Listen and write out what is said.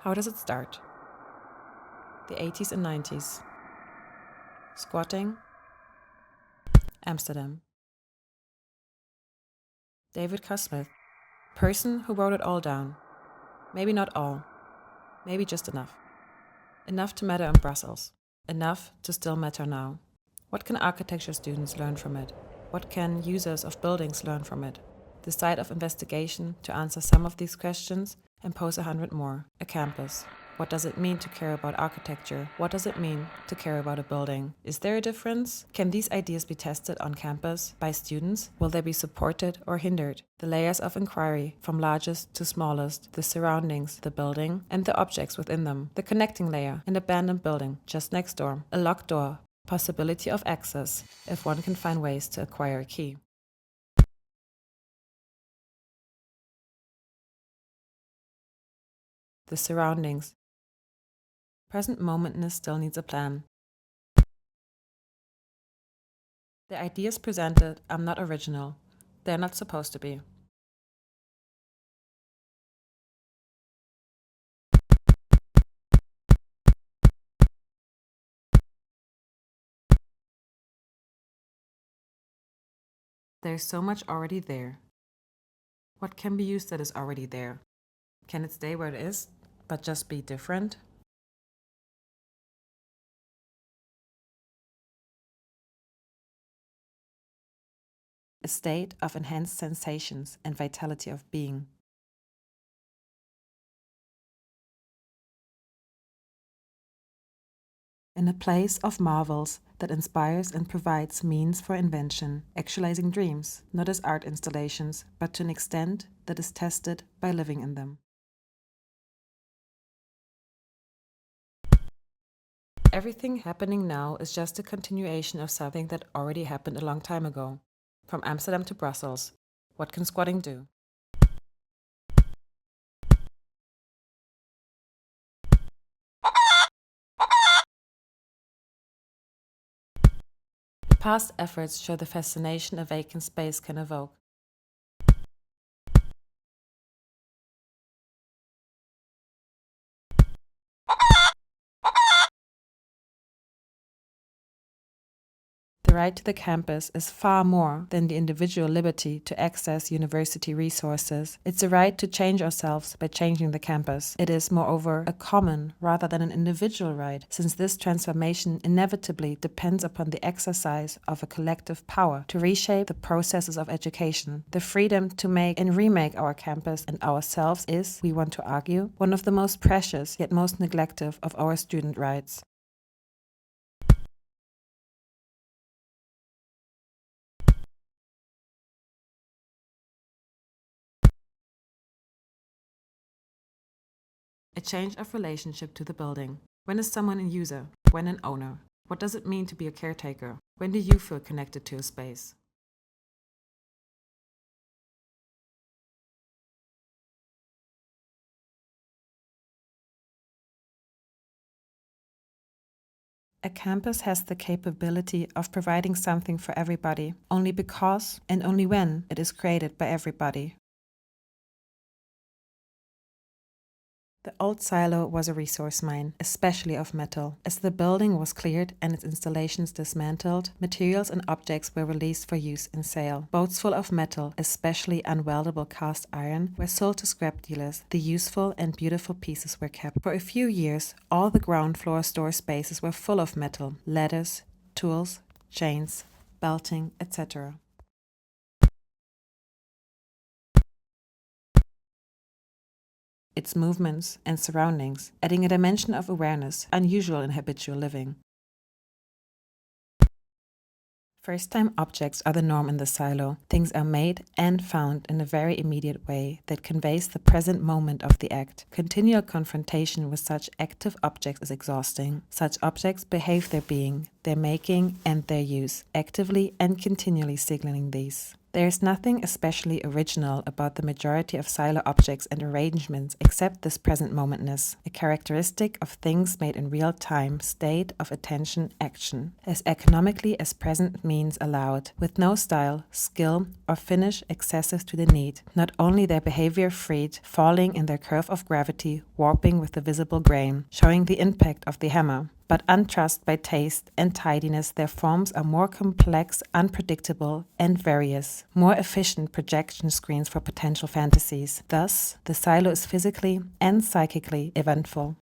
How does it start? The 80s and 90s. Squatting. Amsterdam. David K. Smith. Person who wrote it all down. Maybe not all. Maybe just enough. Enough to matter in Brussels. Enough to still matter now. What can architecture students learn from it? What can users of buildings learn from it? The site of investigation to answer some of these questions and pose 100 more. A campus. What does it mean to care about architecture? What does it mean to care about a building? Is there a difference? Can these ideas be tested on campus by students? Will they be supported or hindered? The layers of inquiry, from largest to smallest, the surroundings, the building, and the objects within them. The connecting layer, an abandoned building just next door, a locked door, possibility of access, if one can find ways to acquire a key. The surroundings. Present momentness still needs a plan. The ideas presented are not original. They're not supposed to be. There's so much already there. What can be used that is already there? Can it stay where it is, but just be different? A state of enhanced sensations and vitality of being. In a place of marvels that inspires and provides means for invention, actualizing dreams, not as art installations, but to an extent that is tested by living in them. Everything happening now is just a continuation of something that already happened a long time ago. From Amsterdam to Brussels, what can squatting do? Past efforts show the fascination a vacant space can evoke. The right to the campus is far more than the individual liberty to access university resources. It's a right to change ourselves by changing the campus. It is, moreover, a common rather than an individual right, since this transformation inevitably depends upon the exercise of a collective power to reshape the processes of education. The freedom to make and remake our campus and ourselves is, we want to argue, one of the most precious yet most neglected of our student rights. A change of relationship to the building. When is someone a user? When an owner? What does it mean to be a caretaker? When do you feel connected to a space? A campus has the capability of providing something for everybody, only because and only when it is created by everybody. The old silo was a resource mine, especially of metal. As the building was cleared and its installations dismantled, materials and objects were released for use in sale. Boats full of metal, especially unweldable cast iron, were sold to scrap dealers. The useful and beautiful pieces were kept. For a few years, all the ground floor store spaces were full of metal, ladders, tools, chains, belting, etc. Its movements and surroundings, adding a dimension of awareness unusual in habitual living. First-time objects are the norm in the silo. Things are made and found in a very immediate way that conveys the present moment of the act. Continual confrontation with such active objects is exhausting. Such objects behave their being, their making, and their use, actively and continually signaling these. There is nothing especially original about the majority of silo objects and arrangements except this present momentness, a characteristic of things made in real time, state of attention, action, as economically as present means allowed, with no style, skill, or finish excessive to the need, not only their behavior freed, falling in their curve of gravity, warping with the visible grain, showing the impact of the hammer, but untrussed by taste and tidiness, their forms are more complex, unpredictable, and various, more efficient projection screens for potential fantasies. Thus, the silo is physically and psychically eventful.